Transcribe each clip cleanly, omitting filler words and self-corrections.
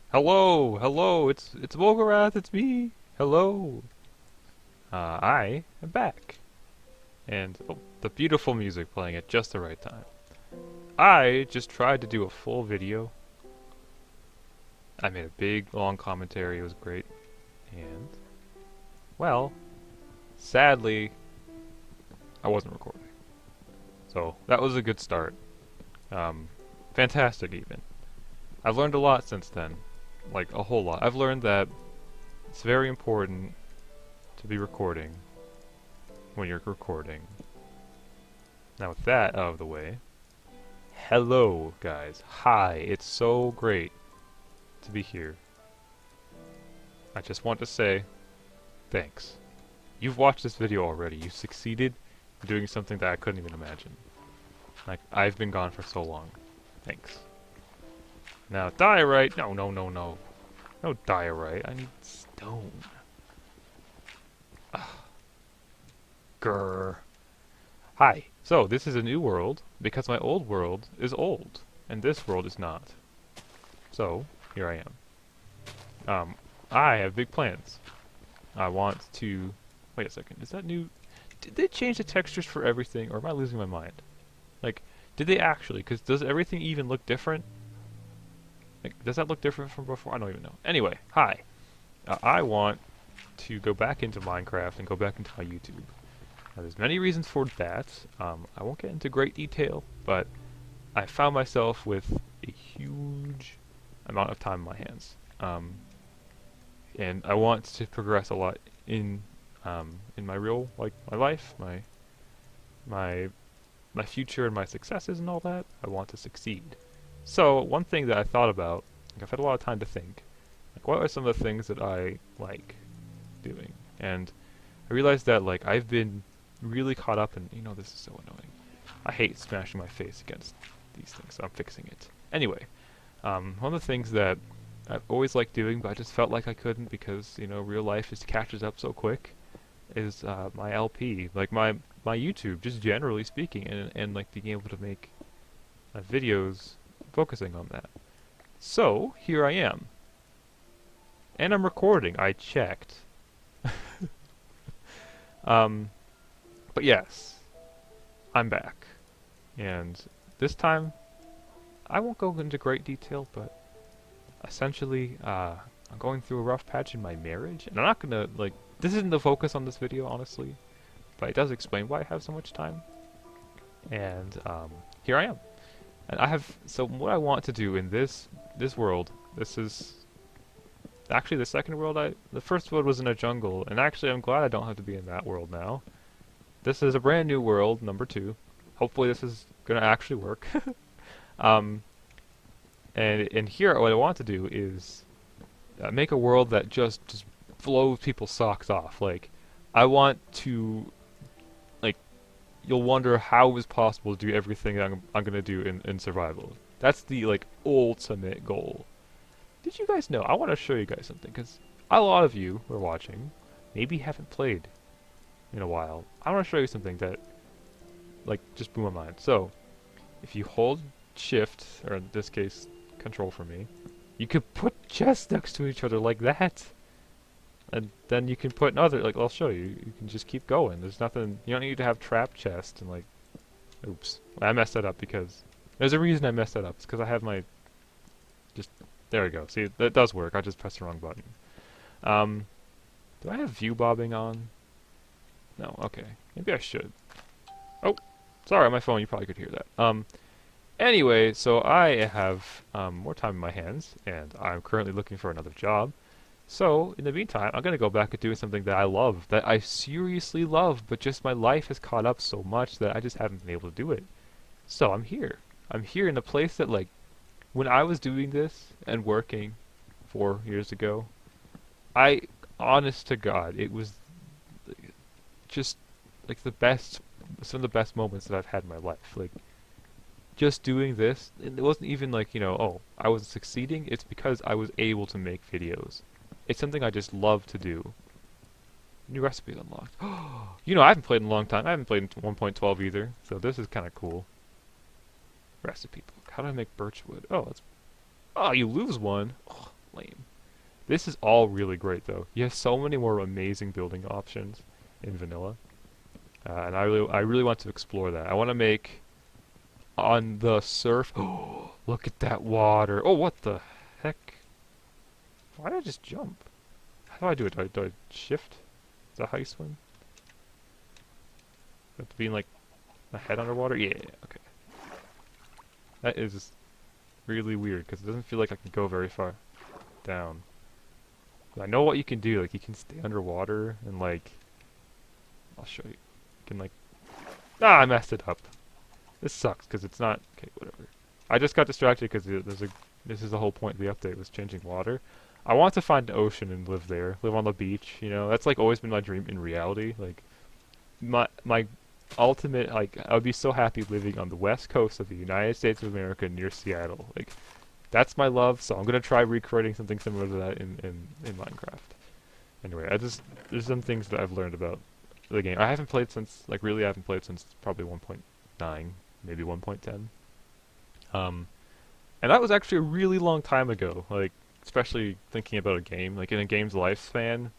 Hello, it's Mulgorath, it's me. Hello. I am back, and the beautiful music playing at just the right time. I just tried to do a full video. I made a big, long commentary. It was great, and well, sadly, I wasn't recording. So that was a good start. Um, Fantastic, even. I've learned a lot since then, like a whole lot. I've learned that it's very important to be recording when you're recording. Now with that out of the way, hello guys. Hi, it's so great to be here. I just want to say thanks. You've watched this video already. You succeeded in doing something that I couldn't even imagine. Like, I've been gone for so long. Thanks. Now, diorite. No, no, no, no. No diorite. I need stone. Ugh. Grr. Hi. So, this is a new world, because my old world is old, and this world is not. So, here I am. I have big plans. I want to... Wait a second, is that new... Did they change the textures for everything, or am I losing my mind? Like, did they actually? Because does everything even look different? Like, does that look different from before? I don't even know. Anyway, hi. I want to go back into Minecraft and go back into my YouTube. Now, there's many reasons for that. I won't get into great detail, but I found myself with a huge amount of time in my hands. And I want to progress a lot in my real, like, my life, my future and my successes and all that. I want to succeed. So one thing that I thought about, like, I've had a lot of time to think, like, what are some of the things that I like doing? And I realized that, like, I've been really caught up in, this is so annoying. I hate smashing my face against these things, so I'm fixing it. Anyway, one of the things that I've always liked doing, but I just felt like I couldn't because, real life just catches up so quick, is my LP, like my YouTube, just generally speaking, and like being able to make videos focusing on that. So, here I am. And I'm recording, I checked. But yes, I'm back. And this time, I won't go into great detail, but essentially, I'm going through a rough patch in my marriage, and I'm not gonna, like, this isn't the focus on this video, honestly, but it does explain why I have so much time. And, here I am. And so what I want to do in this world, this is actually the second world the first world was in a jungle, and actually I'm glad I don't have to be in that world now. This is a brand new world, number 2. Hopefully this is gonna actually work. And here what I want to do is make a world that just blows people's socks off. Like, I want to, like, you'll wonder how it's possible to do everything that I'm gonna do in survival. That's the, like, ultimate goal. Did you guys know? I want to show you guys something, because a lot of you who are watching maybe haven't played in a while. I want to show you something that, like, just blew my mind. So, if you hold shift, or in this case, control for me, you could put chests next to each other like that. And then you can put another, like, I'll show you. You can just keep going. There's nothing, you don't need to have trap chest and, like, oops. I messed that up because, there's a reason I messed that up. It's because I have my, there we go. See, that does work. I just pressed the wrong button. Do I have view bobbing on? No, okay. Maybe I should. Oh, sorry, on my phone you probably could hear that. Anyway, so I have more time in my hands, and I'm currently looking for another job. So, in the meantime, I'm going to go back and do something that I love, that I seriously love, but just my life has caught up so much that I just haven't been able to do it. So, I'm here. I'm here in a place that, like, when I was doing this and working 4 years ago, honest to God, it was just, like, some of the best moments that I've had in my life. Like, just doing this, it wasn't even like, oh, I was succeeding. It's because I was able to make videos. It's something I just love to do. New recipes unlocked. I haven't played in a long time. I haven't played in 1.12 either, so this is kind of cool. Recipe book. How do I make birchwood? Oh, you lose one. Oh, lame. This is all really great though. You have so many more amazing building options in vanilla, and I really want to explore that. I want to make on the surf. Oh, look at that water! Oh, what the heck? Why did I just jump? How do I do it? Do I shift? Is that how you swim? Have to be in like my head underwater? Yeah, okay. That is really weird because it doesn't feel like I can go very far down. I know what you can do. Like you can stay underwater and like I'll show you. You can like I messed it up. This sucks because it's not okay. Whatever. I just got distracted because this is the whole point of the update was changing water. I want to find the ocean and live there, live on the beach. You know, that's like always been my dream in reality. Like my ultimate like I would be so happy living on the west coast of the United States of America near Seattle. Like that's my love, so I'm gonna try recreating something similar to that in Minecraft. Anyway, there's some things that I've learned about the game. I haven't played since I haven't played since probably 1.9, maybe 1.10. And that was actually a really long time ago. Like especially thinking about a game, like in a game's lifespan,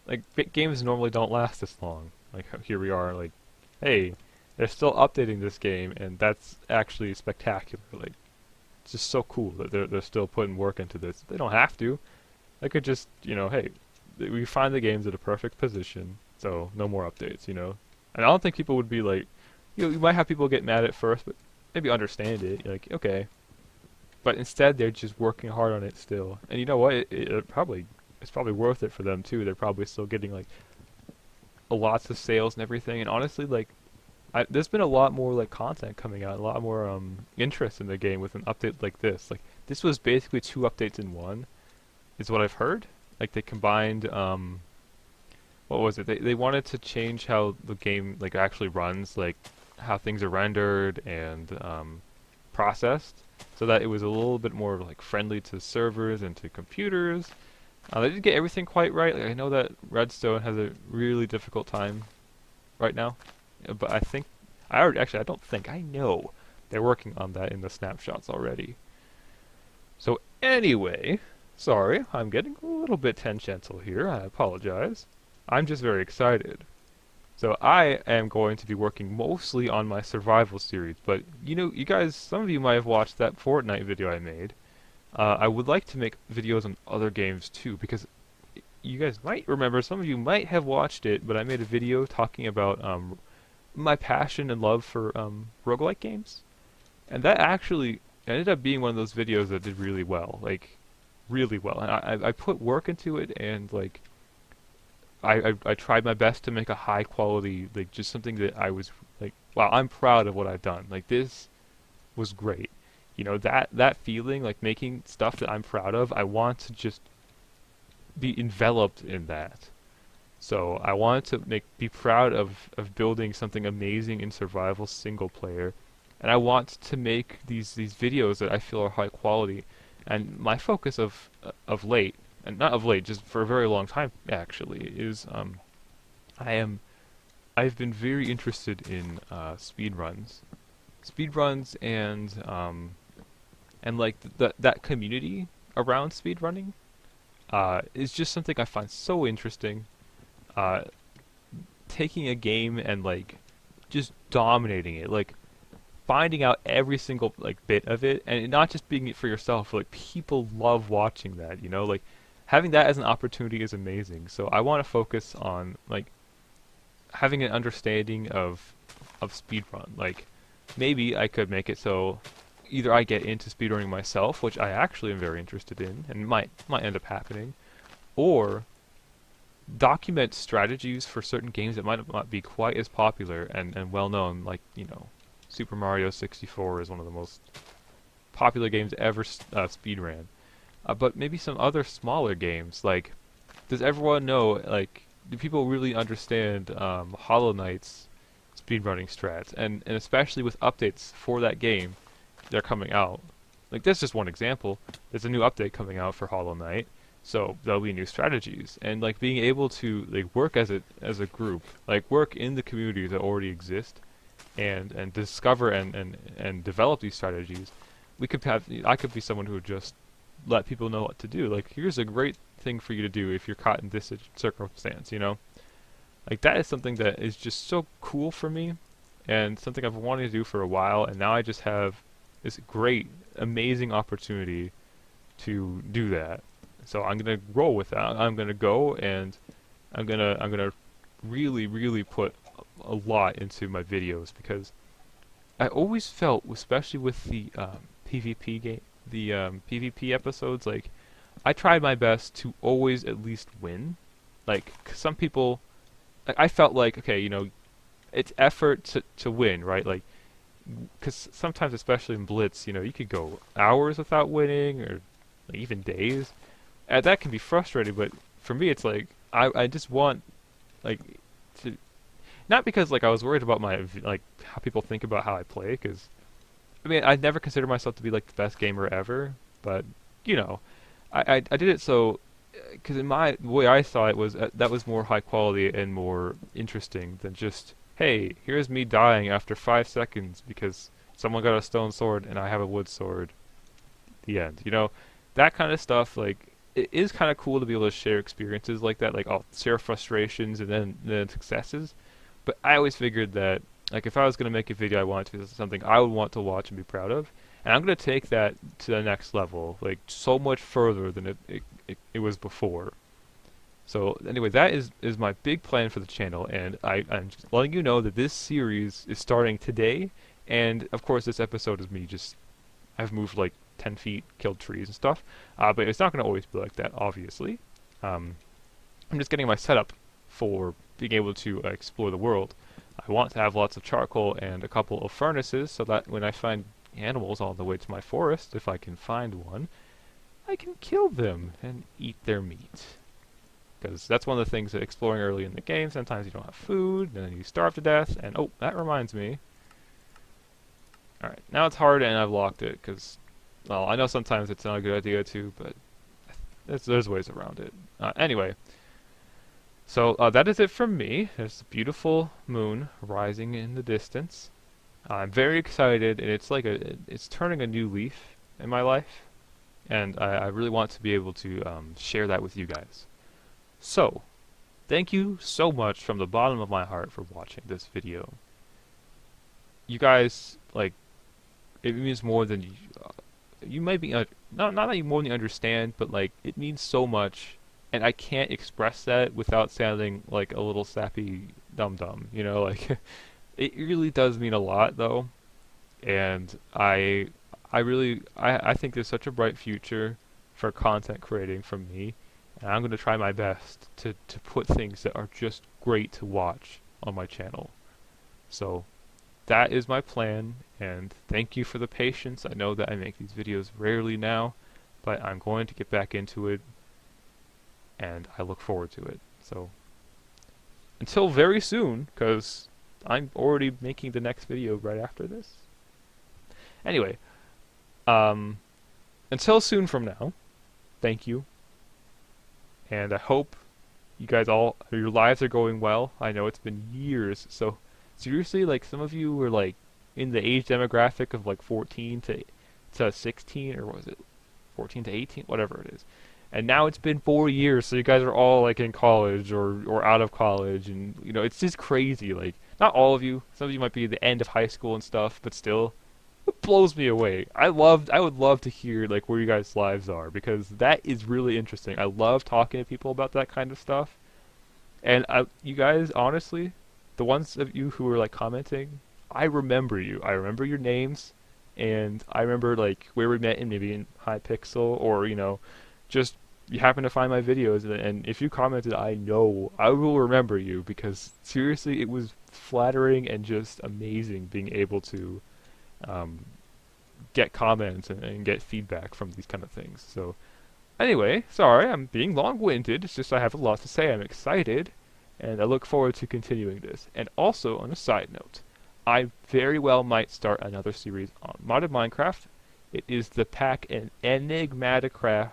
like games normally don't last this long. Like here we are, like, hey, they're still updating this game, and that's actually spectacular. Like, it's just so cool that they're still putting work into this. They don't have to. They could just, you know, hey, we find the game's at a perfect position, so no more updates, you know. And I don't think people would be like, you might have people get mad at first, but maybe understand it. You're like, okay. But instead, they're just working hard on it still. And you know what? It's probably worth it for them too. They're probably still getting like lots of sales and everything. And honestly, like, there's been a lot more like content coming out, a lot more interest in the game with an update like this. Like, this was basically 2 updates in one, is what I've heard. Like, they combined what was it? They wanted to change how the game like actually runs, like how things are rendered and processed, so that it was a little bit more like friendly to servers and to computers. They didn't get everything quite right. Like, I know that Redstone has a really difficult time right now, but I know they're working on that in the snapshots already. So anyway, sorry, I'm getting a little bit tangential here. I apologize. I'm just very excited. So I am going to be working mostly on my survival series, but you know, you guys, some of you might have watched that Fortnite video I made. I would like to make videos on other games too, because you guys might remember, some of you might have watched it, but I made a video talking about my passion and love for roguelike games. And that actually ended up being one of those videos that did really well, like really well. And I put work into it, and like I tried my best to make a high quality, like just something that I was like, wow, I'm proud of what I've done. Like this was great. You know, that feeling, like making stuff that I'm proud of, I want to just be enveloped in that. So I wanted to be proud of building something amazing in survival single player, and I want to make these videos that I feel are high quality. And my focus of late, and not of late, just for a very long time actually, is I've been very interested in speedruns and like that community around speedrunning is just something I find so interesting. Taking a game and like just dominating it, like finding out every single like bit of it, and not just being it for yourself. Like people love watching that, you know, like having that as an opportunity is amazing. So I want to focus on like having an understanding of speedrun. Like maybe I could make it so either I get into speedrunning myself, which I actually am very interested in and might end up happening, or document strategies for certain games that might not be quite as popular and well known. Like, you know, Super Mario 64 is one of the most popular games ever speedran. But maybe some other smaller games, like, does everyone know, like, do people really understand Hollow Knight's speedrunning strats? And especially with updates for that game, they're coming out. Like, that's just one example. There's a new update coming out for Hollow Knight, so there'll be new strategies. And, like, being able to, like, work as a group, like, work in the communities that already exist, and discover and develop these strategies. I could be someone who would just let people know what to do. Like, here's a great thing for you to do if you're caught in this circumstance, you know? Like, that is something that is just so cool for me, and something I've wanted to do for a while, and now I just have this great, amazing opportunity to do that. So I'm gonna roll with that. I'm gonna go, and I'm gonna really, really put a lot into my videos, because I always felt, especially with the PvP game, the PvP episodes, like, I tried my best to always at least win. Like, 'cause some people, like, I felt like, okay, you know, it's effort to win, right? Like, because sometimes, especially in Blitz, you know, you could go hours without winning, or like, even days, and that can be frustrating. But for me, it's like I just want, like, to, not because like I was worried about my like how people think about how I play, because I mean, I never consider myself to be like the best gamer ever, but you know, I did it so because in my the way I saw it was that was more high quality and more interesting than just, hey, here's me dying after 5 seconds because someone got a stone sword and I have a wood sword. The end. You know, that kind of stuff. Like, it is kind of cool to be able to share experiences like that. Like, I'll share frustrations and then successes. But I always figured that, like, if I was gonna make a video, I wanted to be something I would want to watch and be proud of. And I'm gonna take that to the next level, like so much further than it was before. So anyway, that is my big plan for the channel, and I'm just letting you know that this series is starting today. And of course, this episode is me just, I've moved like 10 feet, killed trees and stuff, but it's not going to always be like that, obviously. I'm just getting my setup for being able to explore the world. I want to have lots of charcoal and a couple of furnaces, so that when I find animals all the way to my forest, if I can find one, I can kill them and eat their meat. Because that's one of the things that exploring early in the game, sometimes you don't have food, and then you starve to death, and oh, that reminds me. Alright, now it's hard and I've locked it, because, well, I know sometimes it's not a good idea to, but there's ways around it. Anyway, so that is it from me. There's a beautiful moon rising in the distance. I'm very excited, and it's like it's turning a new leaf in my life, and I really want to be able to share that with you guys. So, thank you so much from the bottom of my heart for watching this video. You guys, like, it means more than you, you might be, not that you more than you understand, but like, it means so much, and I can't express that without sounding like a little sappy dum-dum, you know, like, it really does mean a lot, though, and I think there's such a bright future for content creating from me, and I'm going to try my best to put things that are just great to watch on my channel. So, that is my plan, and thank you for the patience. I know that I make these videos rarely now, but I'm going to get back into it, and I look forward to it. So, until very soon, because I'm already making the next video right after this. Anyway, until soon from now, thank you, and I hope you guys all, your lives are going well. I know it's been years, so seriously, like, some of you were like in the age demographic of like 14 to 16, or what was it, 14 to 18, whatever it is. And now it's been 4 years, so you guys are all like in college or out of college, and you know, it's just crazy. Like, not all of you, some of you might be at the end of high school and stuff, but still, it blows me away. I would love to hear like where you guys' lives are, because that is really interesting. I love talking to people about that kind of stuff. And you guys, honestly, the ones of you who were like commenting, I remember you. I remember your names, and I remember like where we met in maybe in Hypixel, or you know, just you happen to find my videos, and if you commented, I know I will remember you, because seriously, it was flattering and just amazing being able to get comments and get feedback from these kind of things. So anyway, sorry, I'm being long-winded. It's just I have a lot to say. I'm excited, and I look forward to continuing this. And also, on a side note, I very well might start another series on modded Minecraft. It is the pack in Enigmatica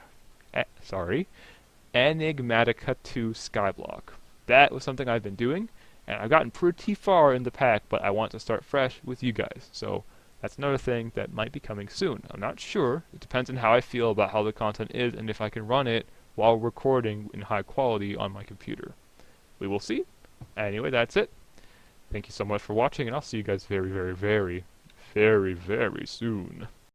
2 Skyblock. That was something I've been doing, and I've gotten pretty far in the pack, but I want to start fresh with you guys. So That's another thing that might be coming soon. I'm not sure. It depends on how I feel about how the content is and if I can run it while recording in high quality on my computer. We will see. Anyway, that's it. Thank you so much for watching, and I'll see you guys very, very, very, very, very soon.